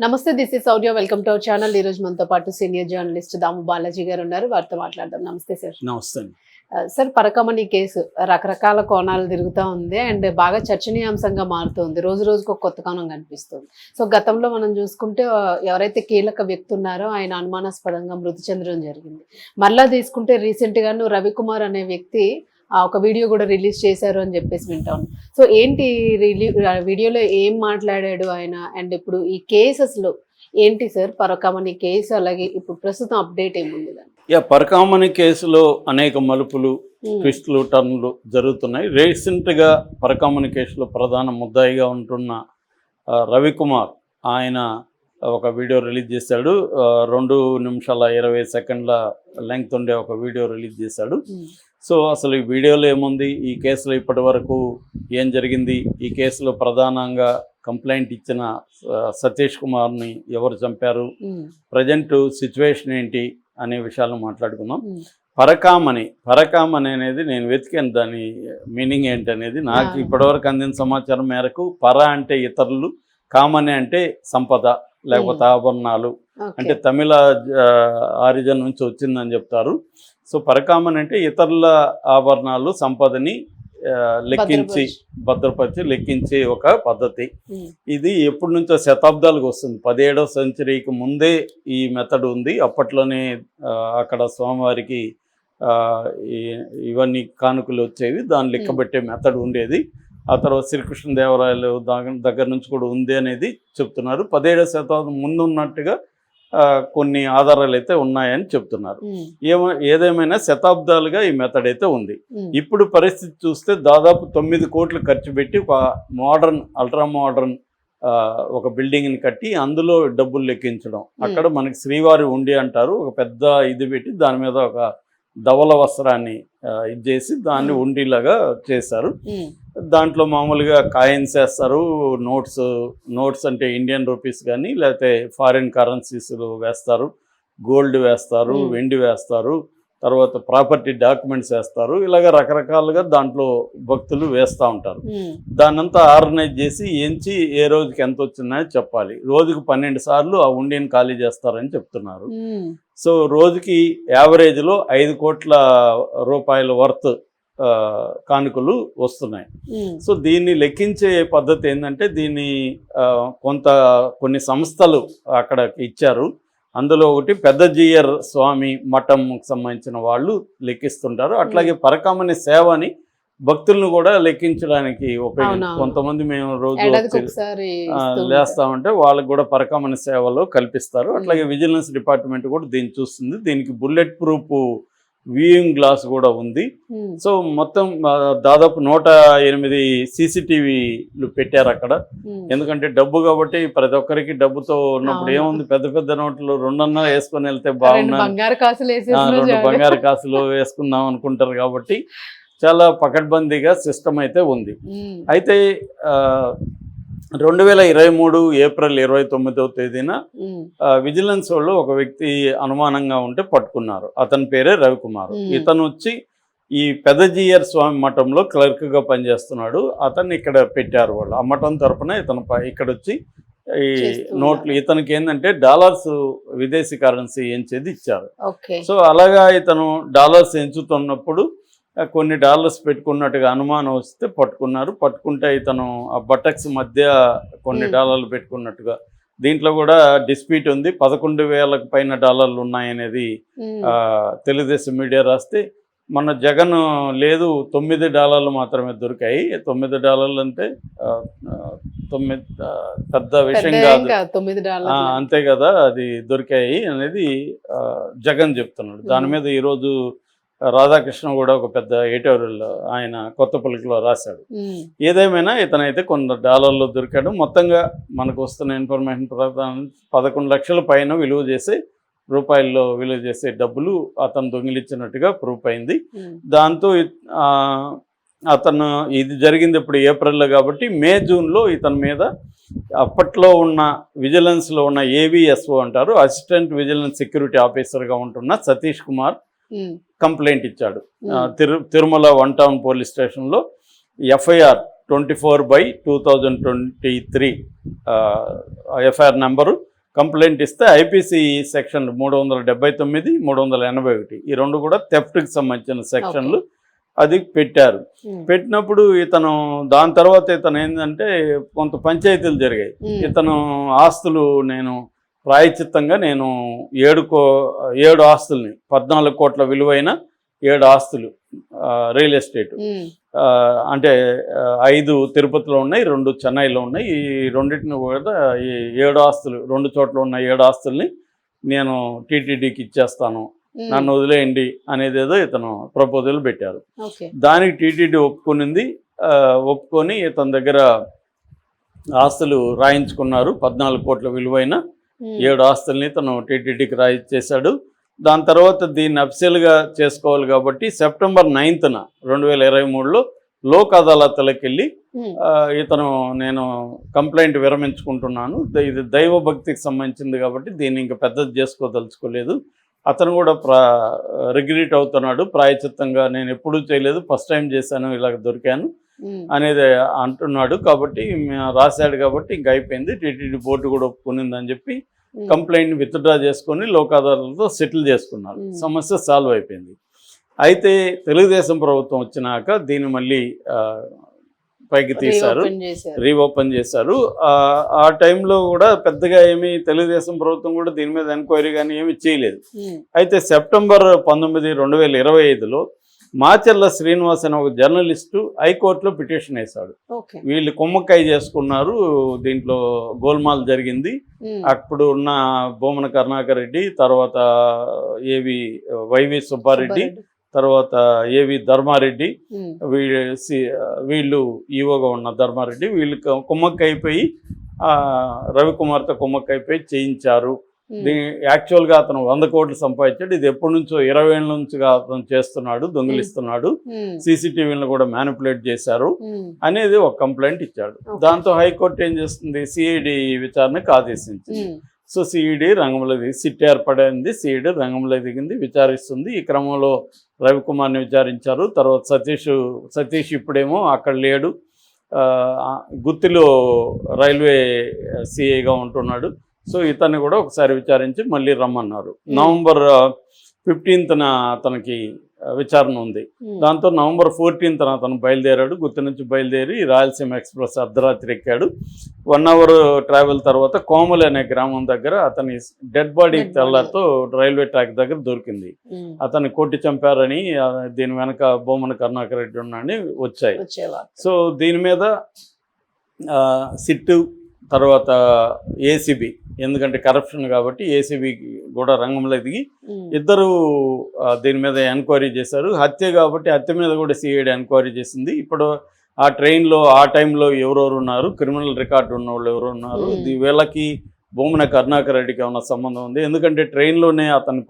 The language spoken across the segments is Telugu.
నమస్తే, this is Sourya. Welcome to our channel. ఈ రోజు మనతో పాటు సీనియర్ జర్నలిస్ట్ దాము బాలాజీ గారు ఉన్నారు. వారితో మాట్లాడదాం. నమస్తే సార్. నమస్తే. సార్, పరకమణి కేసు రకరకాల కోణాలు తిరుగుతూ ఉంది అండ్ బాగా చర్చనీయాంశంగా మారుతుంది. రోజు రోజుకు ఒక కొత్త కోణం కనిపిస్తుంది. సో గతంలో మనం చూసుకుంటే ఎవరైతే కీలక వ్యక్తి ఉన్నారో ఆయన అనుమానాస్పదంగా మృతి చెందడం జరిగింది. మళ్ళా తీసుకుంటే రీసెంట్ గాను రవికుమార్ అనే వ్యక్తి ఒక వీడియో కూడా రిలీజ్ చేశారు అని చెప్పేసి వింటాను. సో ఏంటి వీడియోలో ఏం మాట్లాడాడు ఆయన అండ్ ఇప్పుడు ఈ కేసెస్లో ఏంటి సార్ పరకమణి కేసు, అలాగే ఇప్పుడు ప్రస్తుతం అప్డేట్ ఏముంది? పరకామణి కేసులో అనేక మలుపులు, ట్విస్టులు, టర్న్లు జరుగుతున్నాయి. రీసెంట్గా పరకామణి కేసులో ప్రధాన ముద్దాయిగా ఉంటున్న రవికుమార్ ఆయన ఒక వీడియో రిలీజ్ చేశాడు. 2 నిమిషాల 20 సెకండ్ల లెంగ్త్ ఉండే ఒక వీడియో రిలీజ్ చేశాడు. సో అసలు ఈ వీడియోలో ఏముంది, ఈ కేసులో ఇప్పటి వరకు ఏం జరిగింది, ఈ కేసులో ప్రధానంగా కంప్లైంట్ ఇచ్చిన సతీష్ కుమార్ని ఎవరు చంపారు, ప్రజెంట్ సిచ్యువేషన్ ఏంటి అనే విషయాలను మాట్లాడుకుందాం. పరకామణి అనేది నేను వెతికాను, దాని మీనింగ్ ఏంటి అనేది. నాకు ఇప్పటివరకు అందిన సమాచారం మేరకు పర అంటే ఇతరులు, కామని అంటే సంపద లేకపోతే ఆభరణాలు, అంటే తమిళ ఆరిజిన్ నుంచి వచ్చిందని చెప్తారు. సో పరకామని అంటే ఇతరుల ఆభరణాలు, సంపదని లెక్కించి భద్రపరిచి లెక్కించే ఒక పద్ధతి. ఇది ఎప్పటి నుంచో శతాబ్దాలకు వస్తుంది. 17వ సెంచరీకి ముందే ఈ మెథడ్ ఉంది. అప్పట్లోనే అక్కడ స్వామివారికి ఇవన్నీ కానుకలు వచ్చేవి, దాన్ని లెక్కబెట్టే మెథడ్ ఉండేది. ఆ తర్వాత శ్రీకృష్ణదేవరాయలు దగ్గర నుంచి కూడా ఉంది అనేది చెప్తున్నారు. 17వ శతాబ్దం ముందు ఉన్నట్టుగా కొన్ని ఆధారాలు అయితే ఉన్నాయని చెప్తున్నారు. ఏదేమైనా శతాబ్దాలుగా ఈ మెథడ్ అయితే ఉంది. ఇప్పుడు పరిస్థితి చూస్తే దాదాపు 9 కోట్లు ఖర్చు పెట్టి ఒక మోడర్న్, అల్ట్రా మోడర్న్ ఒక బిల్డింగ్ని కట్టి అందులో డబ్బులు లెక్కించడం. అక్కడ మనకి శ్రీవారి ఉండి అంటారు, ఒక పెద్ద ఇది పెట్టి దాని మీద ఒక ధవల వస్త్రాన్ని ఇది చేసి దాన్ని ఉండిలాగా చేశారు. దాంట్లో మామూలుగా కాయిన్స్ వేస్తారు, నోట్స్ అంటే ఇండియన్ రూపీస్ కానీ లేకపోతే ఫారిన్ కరెన్సీస్లు వేస్తారు, గోల్డ్ వేస్తారు, వెండి వేస్తారు, తర్వాత ప్రాపర్టీ డాక్యుమెంట్స్ వేస్తారు. ఇలాగ రకరకాలుగా దాంట్లో భక్తులు వేస్తూ ఉంటారు. దాన్నంతా ఆర్గనైజ్ చేసి ఎంచి ఏ రోజుకి ఎంత వచ్చిందని చెప్పాలి. రోజుకు 12 సార్లు ఆ ఉండిని ఖాళీ చేస్తారని చెప్తున్నారు. సో రోజుకి యావరేజ్లో 5 కోట్ల రూపాయల వర్త్ కానుకలు వస్తున్నాయి. సో దీన్ని లెక్కించే పద్ధతి ఏంటంటే, దీన్ని కొన్ని సంస్థలు అక్కడ ఇచ్చారు. అందులో ఒకటి పెద్ద జీయర్ స్వామి మఠంకి సంబంధించిన వాళ్ళు లెక్కిస్తుంటారు. అట్లాగే పరకామణి సేవని భక్తులను కూడా లెక్కించడానికి ఉపయోగించారు. కొంతమంది మేము రోజు లేస్తామంటే వాళ్ళకి కూడా పరకామణి సేవలో కల్పిస్తారు. అట్లాగే విజిలెన్స్ డిపార్ట్మెంట్ కూడా దీన్ని చూస్తుంది. దీనికి బుల్లెట్ ప్రూఫ్ వ్యూయింగ్ గ్లాస్ కూడా ఉంది. సో మొత్తం దాదాపు 108 CCTVలు పెట్టారు అక్కడ. ఎందుకంటే డబ్బు కాబట్టి ప్రతి ఒక్కరికి డబ్బుతో ఉన్నప్పుడు ఏముంది, పెద్ద పెద్ద నోట్లు 2 వేసుకొని వెళ్తే బాగున్నా, 2 బంగారు కాసులు వేసుకుందాం అనుకుంటారు. కాబట్టి చాలా పకడ్బందీగా సిస్టమ్ అయితే ఉంది. అయితే 2023 ఏప్రిల్ 29వ తేదీన విజిలెన్స్ వాళ్ళు ఒక వ్యక్తి అనుమానంగా ఉంటే పట్టుకున్నారు. అతని పేరే రవికుమార్. ఇతను వచ్చి ఈ పెదజీయర్ స్వామి మఠంలో క్లర్క్గా పనిచేస్తున్నాడు. అతన్ని ఇక్కడ పెట్టారు వాళ్ళు. ఆ మఠం తరపున ఇతను ఇక్కడ వచ్చి ఈ నోట్లు, ఇతనికి ఏంటంటే డాలర్స్ విదేశీ కరెన్సీ ఎంచేది ఇచ్చారు. సో అలాగా ఇతను డాలర్స్ ఎంచుతున్నప్పుడు కొన్ని డాలర్స్ పెట్టుకున్నట్టుగా అనుమానం వస్తే పట్టుకున్నారు. పట్టుకుంటే ఇతను ఆ బటక్స్ మధ్య కొన్ని డాలర్లు పెట్టుకున్నట్టుగా, దీంట్లో కూడా డిస్ప్యూట్ ఉంది. 11,000కు పైన డాలర్లు ఉన్నాయనేది తెలుగుదేశం మీడియా రాస్తే, మన జగన్ లేదు 9 డాలర్లు మాత్రమే దొరికాయి. 9 డాలర్లు అంటే 9 పెద్ద విషయం కాదు, అంతే కదా, అది దొరికాయి అనేది జగన్ చెప్తున్నాడు. దాని మీద ఈరోజు రాధాకృష్ణ కూడా ఒక పెద్ద ఎడిటోరియల్ ఆయన కొత్తపల్లిలో రాశాడు. ఏదేమైనా ఇతనైతే కొన్ని డాలర్లు దొరికాడు. మొత్తంగా మనకు వస్తున్న ఇన్ఫర్మేషన్ ప్రకారం 11 లక్షల పైన రూపాయల్లో విలువ చేసే డబ్బులు అతను దొంగిలించినట్టుగా ప్రూఫ్ అయింది. దాంతో అతను ఇది జరిగింది ఇప్పుడు ఏప్రిల్లో కాబట్టి మే జూన్లో ఇతని మీద అప్పట్లో ఉన్న విజిలెన్స్లో ఉన్న AVSO అంటారు, అసిస్టెంట్ విజిలెన్స్ సెక్యూరిటీ ఆఫీసర్గా ఉంటున్న సతీష్ కుమార్ కంప్లైంట్ ఇచ్చాడు. తిరుమల 1 టౌన్ పోలీస్ స్టేషన్లో FIR 24/2023 ఎఫ్ఐఆర్ నెంబరు కంప్లైంట్ ఇస్తే ఐపీసీ సెక్షన్ 379, 381 ఈ రెండు కూడా థెఫ్ట్కి సంబంధించిన సెక్షన్లు అది పెట్టారు. పెట్టినప్పుడు ఇతను దాని తర్వాత ఇతను ఏంటంటే కొంత పంచాయతీలు జరిగాయి. ఇతను ఆస్తులు నేను ప్రాయచిత్తంగా నేను 7 ఆస్తుల్ని 14 కోట్ల విలువైన 7 ఆస్తులు రియల్ ఎస్టేట్ అంటే 5 తిరుపతిలో ఉన్నాయి, 2 చెన్నైలో ఉన్నాయి. ఈ రెండింటిని కూడా ఈ 7 ఆస్తులు 2 చోట్ల ఉన్న 7 ఆస్తుల్ని నేను టీటీడీకి ఇచ్చేస్తాను, నన్ను వదిలేయండి అనేది ఏదో ఇతను ప్రపోజల్ పెట్టారు. దానికి టీటీడీ ఒప్పుకొని ఇతని దగ్గర ఆస్తులు రాయించుకున్నారు. 14 కోట్ల విలువైన 7 ఆస్తుల్ని తను టీటీడీకి రాయించేశాడు. దాని తర్వాత దీన్ని అఫీషియల్గా చేసుకోవాలి కాబట్టి సెప్టెంబర్ 9న 2023లో లోక్ అదాలత్లకు వెళ్ళి ఇతను నేను కంప్లైంట్ విరమించుకుంటున్నాను, ఇది దైవ భక్తికి సంబంధించింది కాబట్టి దీన్ని ఇంకా పెద్దది చేసుకోదలుచుకోలేదు, అతను కూడా రిగ్రెట్ అవుతున్నాడు, ప్రాయచిత్తంగా నేను ఎప్పుడూ చేయలేదు, ఫస్ట్ టైం చేశాను, ఇలాగ దొరికాను అనేది అంటున్నాడు. కాబట్టి రాశాడు కాబట్టి ఇంక అయిపోయింది, టీటీడీ బోర్డు కూడా ఒప్పుకునిందని చెప్పి కంప్లైంట్ విత్డ్రా చేసుకొని లోక్ అదాలత్తో సెటిల్ చేసుకున్నారు. సమస్య సాల్వ్ అయిపోయింది. అయితే తెలుగుదేశం ప్రభుత్వం వచ్చినాక దీన్ని మళ్ళీ పైకి తీశారు, రీఓపెన్ చేశారు. ఆ టైంలో కూడా పెద్దగా ఏమీ తెలుగుదేశం ప్రభుత్వం కూడా దీని మీద ఎంక్వైరీ కానీ ఏమీ చేయలేదు. అయితే సెప్టెంబర్ 19, 2025లో మాచెర్ల శ్రీనివాస్ అనే ఒక జర్నలిస్టు హైకోర్టులో పిటిషన్ వేశాడు. వీళ్ళు కుమ్మక్కాయ చేసుకున్నారు, దీంట్లో గోల్మాల్ జరిగింది, అప్పుడు ఉన్న బొమ్మన కరుణాకర్ రెడ్డి, తర్వాత వైవి సుబ్బారెడ్డి, తర్వాత ఏవి ధర్మారెడ్డి, వీళ్ళు ఈవోగా ఉన్న ధర్మారెడ్డి, వీళ్ళు కుమ్మక్కైపోయి రవికుమార్తో కుమ్మక్కైపోయి చేయించారు. యాక్చువల్గా అతను 100 కోట్లు సంపాదించాడు, ఇది ఎప్పటి నుంచో 20 ఏళ్ళ నుంచిగా అతను చేస్తున్నాడు, దొంగిలిస్తున్నాడు, సీసీటీవీలను కూడా మ్యానిపులేట్ చేశారు అనేది ఒక కంప్లైంట్ ఇచ్చాడు. దాంతో హైకోర్టు ఏం చేస్తుంది, సిఐడి విచారణకు ఆదేశించింది. సో సిఐడి రంగంలో దిగి సిట్ ఏర్పడింది, సిఐడి రంగంలో దిగింది, విచారిస్తుంది. ఈ క్రమంలో రవికుమార్ని విచారించారు. తర్వాత సతీష్ ఇప్పుడేమో అక్కడ లేడు, గుత్తిలో రైల్వే సిఐగా ఉంటున్నాడు. సో ఇతన్ని కూడా ఒకసారి విచారించి మళ్ళీ రమ్మన్నారు. నవంబర్ 15న అతనికి విచారణ ఉంది. దాంతో నవంబర్ 14న అతను బయలుదేరాడు. గుత్తి నుంచి బయలుదేరి రాయలసీమ ఎక్స్ప్రెస్ అర్ధరాత్రి ఎక్కాడు. 1 అవర్ ట్రావెల్ తర్వాత కోమలి అనే గ్రామం దగ్గర అతని డెడ్ బాడీ తెల్లతో రైల్వే ట్రాక్ దగ్గర దొరికింది. అతన్ని కొట్టి చంపారని, దీని వెనక బొమ్మన కరుణాకర్ రెడ్డి ఉన్నాడని వచ్చాయి. సో దీని మీద సిట్టు తర్వాత ఏసీబీ, ఎందుకంటే కరప్షన్ కాబట్టి ఏసీబీ కూడా రంగంలో దిగి ఇద్దరు దీని మీద ఎంక్వైరీ చేశారు. హత్య కాబట్టి హత్య మీద కూడా సిఐడి ఎంక్వైరీ చేసింది. ఇప్పుడు ఆ ట్రైన్లో ఆ టైంలో ఎవరెవరు ఉన్నారు, క్రిమినల్ రికార్డు ఉన్న వాళ్ళు ఎవరు ఉన్నారు, వీళ్ళకి బొమ్మన కరుణాకర్ రెడ్డికి ఏమైనా సంబంధం ఉంది, ఎందుకంటే ట్రైన్లోనే అతను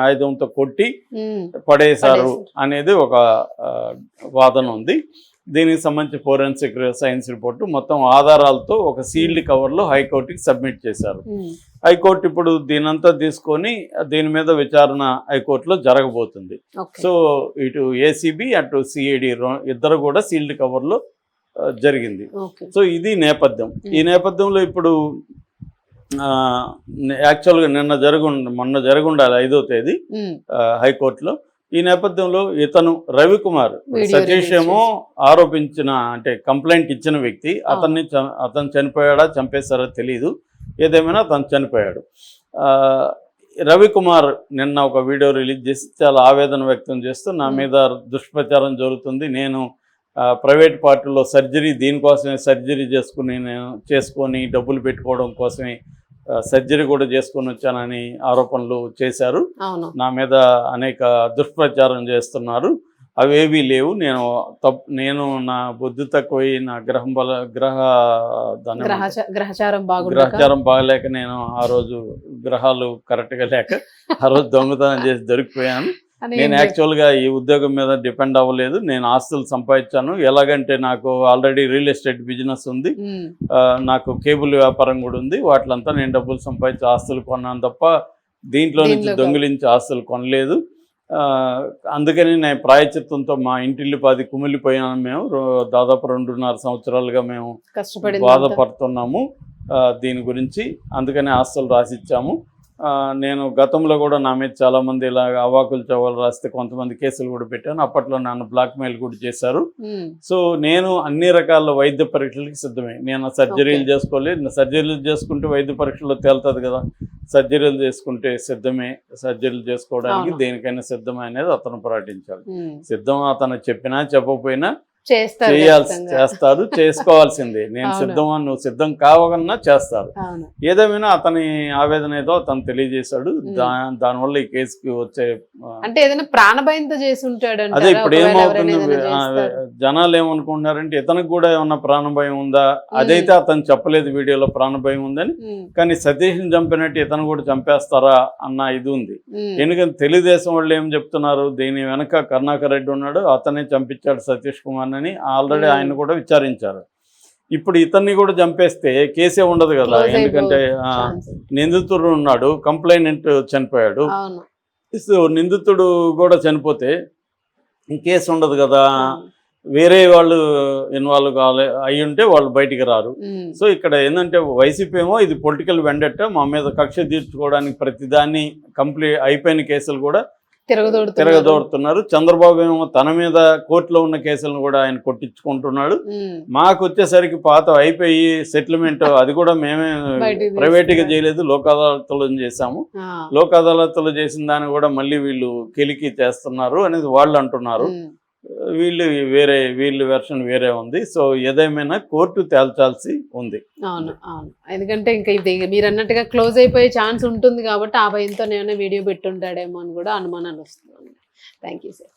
ఆయుధంతో కొట్టి పడేశారు అనేది ఒక వాదన ఉంది. దీనికి సంబంధించి ఫోరెన్సిక్ సైన్స్ రిపోర్టు మొత్తం ఆధారాలతో ఒక సీల్డ్ కవర్లో హైకోర్టుకి సబ్మిట్ చేశారు. హైకోర్టు ఇప్పుడు దీనంతా తీసుకొని దీని మీద విచారణ హైకోర్టులో జరగబోతుంది. సో ఇటు ఏసీబీ అటు సిఐడి ఇద్దరు కూడా సీల్డ్ కవర్లో జరిగింది. సో ఇది నేపథ్యం. ఈ నేపథ్యంలో ఇప్పుడు యాక్చువల్గా మొన్న జరగుండాలి 5వ తేదీ హైకోర్టులో. ఈ నేపథ్యంలో ఇతను రవికుమార్, సతీష్ ఏమో ఆరోపించిన అంటే కంప్లైంట్ ఇచ్చిన వ్యక్తి, అతను చనిపోయాడా చంపేశారో తెలియదు, ఏదేమైనా అతను చనిపోయాడు. రవికుమార్ నిన్న ఒక వీడియో రిలీజ్ చేసి చాలా ఆవేదన వ్యక్తం చేస్తూ నా మీద దుష్ప్రచారం జరుగుతుంది, నేను ప్రైవేట్ పార్టీలో దీనికోసమే సర్జరీ చేసుకొని డబ్బులు పెట్టుకోవడం కోసమే సర్జరీ కూడా చేసుకొని వచ్చానని ఆరోపణలు చేశారు. నా మీద అనేక దుష్ప్రచారం చేస్తున్నారు, అవేవీ లేవు, నేను నా బుద్ధి తక్కువ, నా గ్రహచారం బాగలేక నేను ఆ రోజు గ్రహాలు కరెక్ట్గా లేక ఆ రోజు దొంగతనం చేసి దొరికిపోయాను. నేను యాక్చువల్గా ఈ ఉద్యోగం మీద డిపెండ్ అవ్వలేదు, నేను ఆస్తులు సంపాదించాను. ఎలాగంటే నాకు ఆల్రెడీ రియల్ ఎస్టేట్ బిజినెస్ ఉంది, నాకు కేబుల్ వ్యాపారం కూడా ఉంది, వాటిలంతా నేను డబ్బులు సంపాదించి ఆస్తులు కొన్నాను తప్ప దీంట్లో నుంచి దొంగిలించి ఆస్తులు కొనలేదు. అందుకని నేను ప్రాయచిత్తంతో మా ఇంటిల్లిపాది కుమిలిపోయాను. మేము దాదాపు 2.5 సంవత్సరాలుగా మేము కష్టపడి బాధపడుతున్నాము దీని గురించి. అందుకని ఆస్తులు రాసిచ్చాము. నేను గతంలో కూడా నా మీద చాలామంది ఇలా అవాకులు చవాలు రాస్తే కొంతమంది కేసులు కూడా పెట్టాను. అప్పట్లో నన్ను బ్లాక్మెయిల్ కూడా చేశారు. సో నేను అన్ని రకాల వైద్య పరీక్షలకి సిద్ధమే. నేను సర్జరీలు చేసుకోలేదు. సర్జరీలు చేసుకుంటే వైద్య పరీక్షలో తేలుతుంది కదా, సర్జరీలు చేసుకుంటే సిద్ధమే, సర్జరీలు చేసుకోవడానికి దేనికైనా సిద్ధమే అనేది అతను ప్రకటించాడు. సిద్ధం అతను చెప్పినా చెప్పకపోయినా చేస్తారు, చేసుకోవాల్సిందే. నేను సిద్ధం, నువ్వు సిద్ధం కావన్నా చేస్తారు. ఏదేమైనా అతని ఆవేదన ఏదో అతను తెలియజేశాడు. దానివల్ల ఈ కేసుకి వచ్చే అంటే ఏదైనా ప్రాణభయంతో చేసి ఉంటాడు. అదే ఇప్పుడు ఏమవుతుంది, జనాలు ఏమనుకుంటున్నారంటే ఇతనికి కూడా ఏమన్నా ప్రాణభయం ఉందా, అదైతే అతను చెప్పలేదు వీడియోలో ప్రాణభయం ఉందని. కానీ సతీష్ని చంపినట్టు ఇతను కూడా చంపేస్తారా అన్న ఇది ఉంది. ఎందుకంటే తెలుగుదేశం వాళ్ళు ఏం చెప్తున్నారు, దీని వెనక కరుణాకర్ రెడ్డి ఉన్నాడు, అతనే చంపించాడు సతీష్ కుమార్ అని ఆల్రెడీ ఆయన కూడా విచారించారు. ఇప్పుడు ఇతన్ని కూడా చంపేస్తే కేసే ఉండదు కదా. ఎందుకంటే నిందితుడు ఉన్నాడు, కంప్లైనెంట్ చనిపోయాడు. సో నిందితుడు కూడా చనిపోతే కేసు ఉండదు కదా. వేరే వాళ్ళు ఇన్వాల్వ్ అయ్యి ఉంటే వాళ్ళు బయటికి రారు. సో ఇక్కడ ఏంటంటే వైసీపీ ఏమో ఇది పొలిటికల్ వెండెట్ట, మా మీద కక్ష తీర్చుకోవడానికి ప్రతిదాన్ని కంప్లీట్ అయిపోయిన కేసులు కూడా తిరగదోడుతున్నారు. చంద్రబాబు ఏమో తన మీద కోర్టులో ఉన్న కేసులను కూడా ఆయన కొట్టించుకుంటున్నాడు. మాకు వచ్చేసరికి పాత అయిపోయి సెటిల్మెంట్ అది కూడా మేమే ప్రైవేట్గా చేయలేదు, లోక్ అదాలత్లో చేశాము. లోక్ అదాలత్లో చేసిన దాన్ని కూడా మళ్ళీ వీళ్ళు కెలికి చేస్తున్నారు అనేది వాళ్ళు అంటున్నారు. వీళ్ళ వెర్షన్ వేరే ఉంది. సో ఏదేమైనా కోర్టు తేల్చాల్సి ఉంది. అవును అవును, ఎందుకంటే ఇంకా ఇది మీరు అన్నట్టుగా క్లోజ్ అయిపోయే ఛాన్స్ ఉంటుంది కాబట్టి ఆ భయంతో ఏమైనా వీడియో పెట్టుంటాడేమో అని కూడా అనుమానాలు వస్తున్నాయి. Thank you sir.